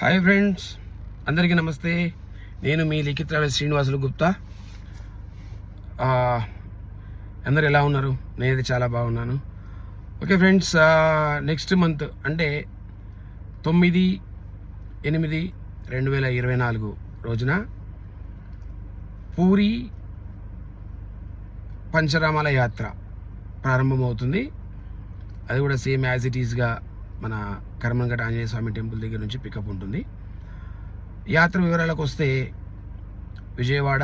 Hi friends, అందరికీ నమస్తే. నేను మీ లిఖిత్ ట్రావెల్స్ శ్రీనివాసులు గుప్తా. అందరు ఎలా ఉన్నారు? నేనైతే చాలా బాగున్నాను. ఓకే ఫ్రెండ్స్, నెక్స్ట్ మంత్ అంటే 9/8/2024 రోజున పూరి పంచరామాల యాత్ర ప్రారంభమవుతుంది. అది కూడా సేమ్ యాజ్ ఇట్ ఈస్గా మన కర్మన్ఘట్ ఆంజనేయ స్వామి టెంపుల్ దగ్గర నుంచి పికప్ ఉంటుంది. యాత్ర వివరాలకు వస్తే విజయవాడ,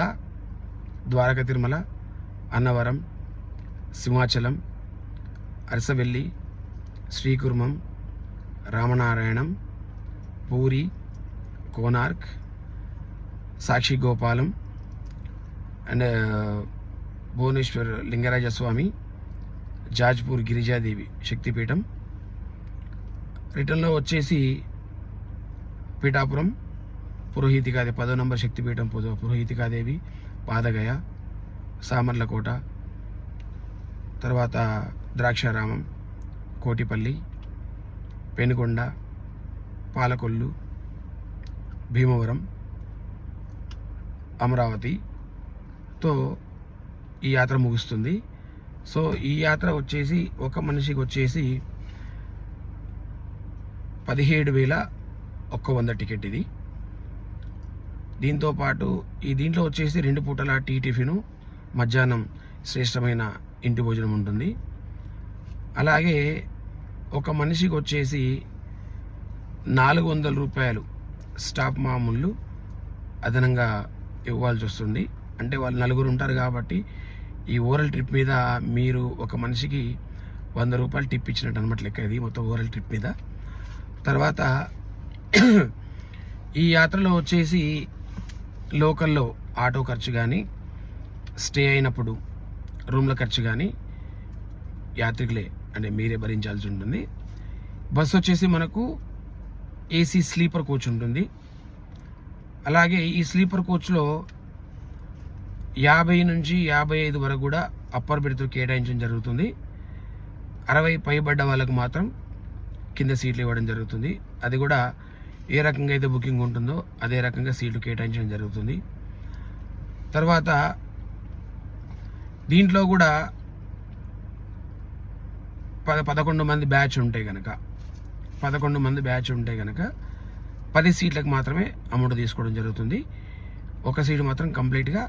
ద్వారక తిరుమల, అన్నవరం, సింహాచలం, అరసవెల్లి, శ్రీకుర్మం, రామనారాయణం, పూరి, కోనార్క్, సాక్షి గోపాలం అండ్ భువనేశ్వర్ లింగరాజస్వామి, జాజ్పూర్ గిరిజాదేవి శక్తిపీఠం, రిటర్న్లో వచ్చేసి పీఠాపురం పురోహితికాదేవి 10వ నంబర్ శక్తిపీఠం పురోహితికాదేవి, పాదగయ, సామర్లకోట, తర్వాత ద్రాక్షారామం, కోటిపల్లి, పెనుకొండ, పాలకొల్లు, భీమవరం, అమరావతితో ఈ యాత్ర ముగుస్తుంది. సో ఈ యాత్ర వచ్చేసి ఒక మనిషికి వచ్చేసి 17,100 టికెట్ ఇది. దీంతోపాటు దీంట్లో వచ్చేసి 2 పూటల టీ టిఫిను, మధ్యాహ్నం శ్రేష్టమైన ఇంటి భోజనం ఉంటుంది. అలాగే ఒక మనిషికి వచ్చేసి 400 రూపాయలు స్టాప్ మామూళ్ళు అదనంగా ఇవ్వాల్సి వస్తుంది. అంటే వాళ్ళు 4 ఉంటారు కాబట్టి ఈ ఓవరాల్ ట్రిప్ మీద మీరు ఒక మనిషికి 100 రూపాయలు టిప్ ఇచ్చినట్టు అనమాట లెక్క. ఇది మొత్తం ఓవరాల్ ట్రిప్ మీద. తర్వాత ఈ యాత్రలో వచ్చేసి లోకల్లో ఆటో ఖర్చు కానీ, స్టే అయినప్పుడు రూమ్ల ఖర్చు కానీ యాత్రికులే అంటే మీరే భరించాల్సి ఉంటుంది. బస్సు వచ్చేసి మనకు ఏసీ స్లీపర్ కోచ్ ఉంటుంది. అలాగే ఈ స్లీపర్ కోచ్లో 50 నుంచి 55 వరకు కూడా అప్పర్ బెర్త్ కేటాయించడం జరుగుతుంది. 60 పైబడ్డ వాళ్ళకు మాత్రం కింద సీట్లు ఇవ్వడం జరుగుతుంది. అది కూడా ఏ రకంగా అయితే బుకింగ్ ఉంటుందో అదే రకంగా సీట్లు కేటాయించడం జరుగుతుంది. తర్వాత దీంట్లో కూడా 11 మంది బ్యాచ్ ఉంటే కనుక 10 సీట్లకు మాత్రమే అమౌంట్ తీసుకోవడం జరుగుతుంది. ఒక సీటు మాత్రం కంప్లీట్గా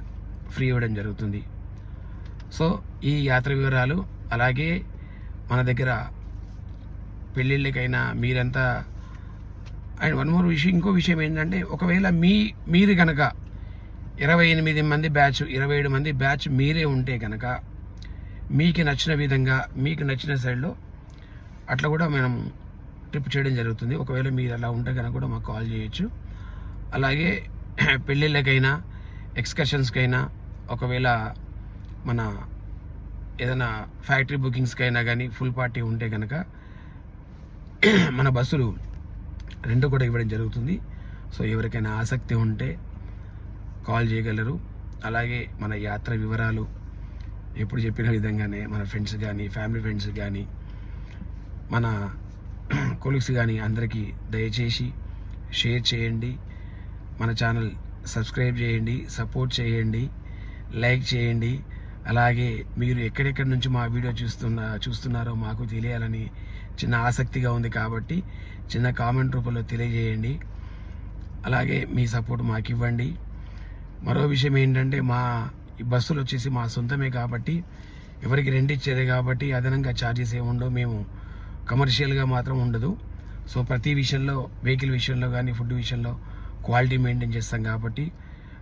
ఫ్రీ ఇవ్వడం జరుగుతుంది. సో ఈ యాత్ర వివరాలు, అలాగే మన దగ్గర పెళ్ళిళ్ళకైనా మీరంతా అండ్ వన్ మోర్ విషయం, ఇంకో విషయం ఏంటంటే ఒకవేళ మీరు కనుక 28 మంది బ్యాచ్ 27 మంది బ్యాచ్ మీరే ఉంటే కనుక మీకు నచ్చిన విధంగా మీకు నచ్చిన సైడ్లో అట్లా కూడా మనం ట్రిప్ చేయడం జరుగుతుంది. ఒకవేళ మీరు అలా ఉంటే కనుక కూడా మాకు కాల్ చేయొచ్చు. అలాగే పెళ్ళిళ్ళకైనా ఎక్స్కర్షన్స్కైనా ఒకవేళ మన ఏదైనా ఫ్యాక్టరీ బుకింగ్స్కైనా కానీ ఫుల్ పార్టీ ఉంటే కనుక మన బస్సులు రెంట్ కూడా ఇవ్వడం జరుగుతుంది. సో ఎవరికైనా ఆసక్తి ఉంటే కాల్ చేయగలరు. అలాగే మన యాత్ర వివరాలు ఎప్పుడు చెప్పిన విధంగానే మన ఫ్రెండ్స్ కానీ, ఫ్యామిలీ ఫ్రెండ్స్ కానీ, మన కొలీగ్స్ కానీ అందరికీ దయచేసి షేర్ చేయండి. మన ఛానల్ సబ్స్క్రైబ్ చేయండి, సపోర్ట్ చేయండి, లైక్ చేయండి. అలాగే మీరు ఎక్కడెక్కడి నుంచి మా వీడియో చూస్తున్నారో మాకు తెలియాలని చిన్న ఆసక్తిగా ఉంది కాబట్టి చిన్న కామెంట్ రూపంలో తెలియజేయండి. అలాగే మీ సపోర్ట్ మాకు ఇవ్వండి. మరో విషయం ఏంటంటే ఈ బస్సులు వచ్చేసి మా సొంతమే కాబట్టి ఎవరికి రెంట్ ఇచ్చేదే కాబట్టి అదనంగా ఛార్జెస్ ఏముండవు. మేము కమర్షియల్గా మాత్రం ఉండదు. సో ప్రతి విషయంలో, వెహికల్ విషయంలో కానీ ఫుడ్ విషయంలో క్వాలిటీ మెయింటైన్ చేస్తాం కాబట్టి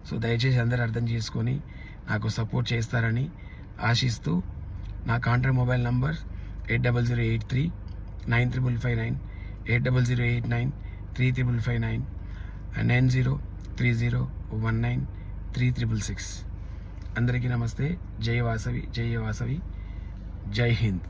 సో దయచేసి అందరూ అర్థం చేసుకొని నాకు సపోర్ట్ చేస్తారని ఆశిస్తూ నా కాంట్రాక్ట్ మొబైల్ నంబర్ 8008395559, 8008935559 అండ్ 9030193666. అందరికీ నమస్తే. జై వాసవి, జై వాసవి, జై హింద్.